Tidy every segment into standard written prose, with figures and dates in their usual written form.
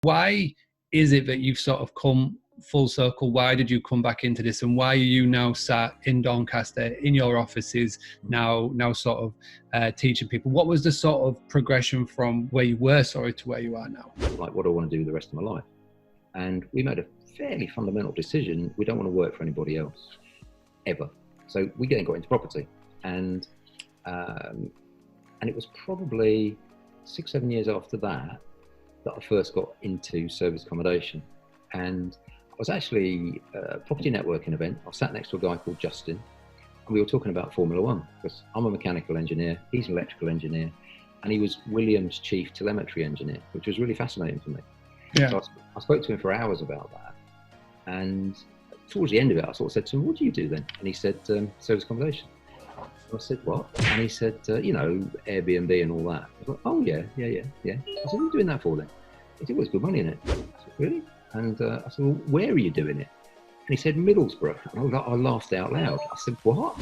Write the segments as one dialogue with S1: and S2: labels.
S1: Why is it that you've sort of come full circle? Why did you come back into this, and why are you now sat in Doncaster in your offices now sort of teaching people? What was the sort of progression from where you were, to where you are now?
S2: Like, what do I want to do the rest of my life? And we made a fairly fundamental decision. We don't want to work for anybody else, ever. So we got into property, and it was probably 6-7 years after that I first got into service accommodation. And I was actually a property networking event. I sat next to a guy called Justin, and we were talking about Formula One, because I'm a mechanical engineer, he's an electrical engineer, and he was Williams' chief telemetry engineer, which was really fascinating for me.
S1: Yeah.
S2: So I spoke to him for hours about that. And towards the end of it, I sort of said to him, "What do you do then?" And he said, "Service accommodation." And I said, "What?" And he said, Airbnb and all that. I was like, "Oh, yeah. I said, "What are you doing that for then?" He said, "Well, it's good money in it." I said, "Really?" And I said, "Well, where are you doing it?" And he said, "Middlesbrough." And I laughed out loud. I said, "What?"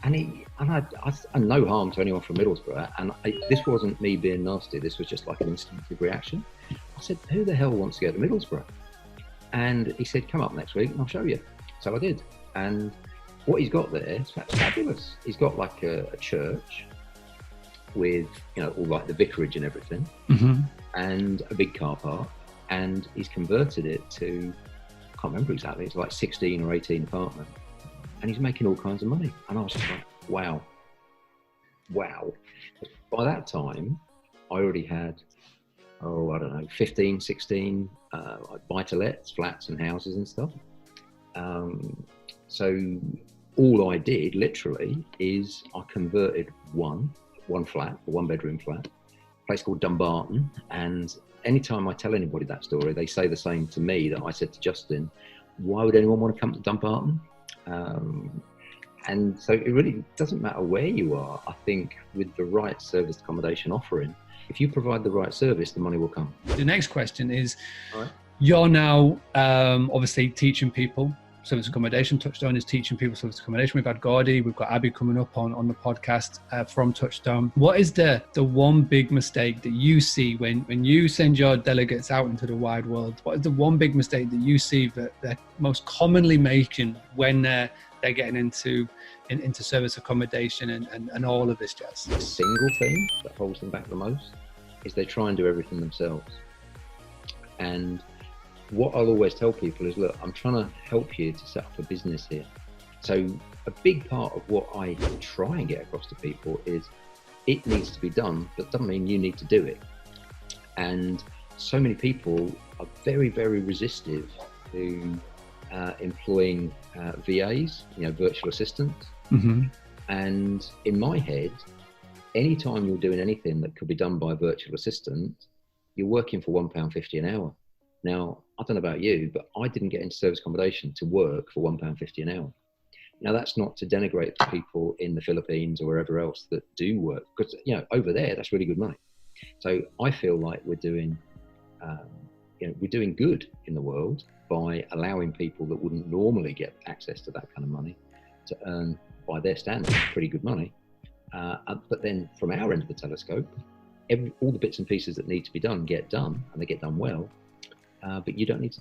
S2: And I no harm to anyone from Middlesbrough. And this wasn't me being nasty. This was just like an instinctive reaction. I said, "Who the hell wants to go to Middlesbrough?" And he said, "Come up next week and I'll show you." So I did. And what he's got there is fabulous. He's got like a church with, all like the vicarage and everything, and a big car park. And he's converted it to, I can't remember exactly, it's like 16 or 18 apartments. And he's making all kinds of money. And I was just like, wow. By that time, I already had, 15, 16 buy-to-lets, flats and houses and stuff. So all I did literally is I converted one flat, a one-bedroom flat, a place called Dumbarton. And anytime I tell anybody that story, they say the same to me that I said to Justin: "Why would anyone want to come to Dumbarton?" And so it really doesn't matter where you are. I think with the right service accommodation offering, if you provide the right service, the money will come.
S1: The next question is,
S2: all right,
S1: you're now obviously teaching people service accommodation. Touchstone is teaching people service accommodation. We've had Gordy, we've got Abby coming up on the podcast from Touchstone. What is the one big mistake that you see when you send your delegates out into the wide world? What is the one big mistake that you see that they're most commonly making when they're getting into service accommodation and all of this jazz?
S2: The single thing that holds them back the most is they try and do everything themselves. And what I'll always tell people is, look, I'm trying to help you to set up a business here. So a big part of what I try and get across to people is it needs to be done, but doesn't mean you need to do it. And so many people are very, very resistive to employing VAs, virtual assistants. And in my head, anytime you're doing anything that could be done by a virtual assistant, you're working for £1.50 an hour. Now, I don't know about you, but I didn't get into service accommodation to work for £1.50 an hour. Now, that's not to denigrate the people in the Philippines or wherever else that do work, because over there, that's really good money. So I feel like we're doing good in the world by allowing people that wouldn't normally get access to that kind of money to earn, by their standards, pretty good money. But then from our end of the telescope, all the bits and pieces that need to be done get done, and they get done well. But you don't need to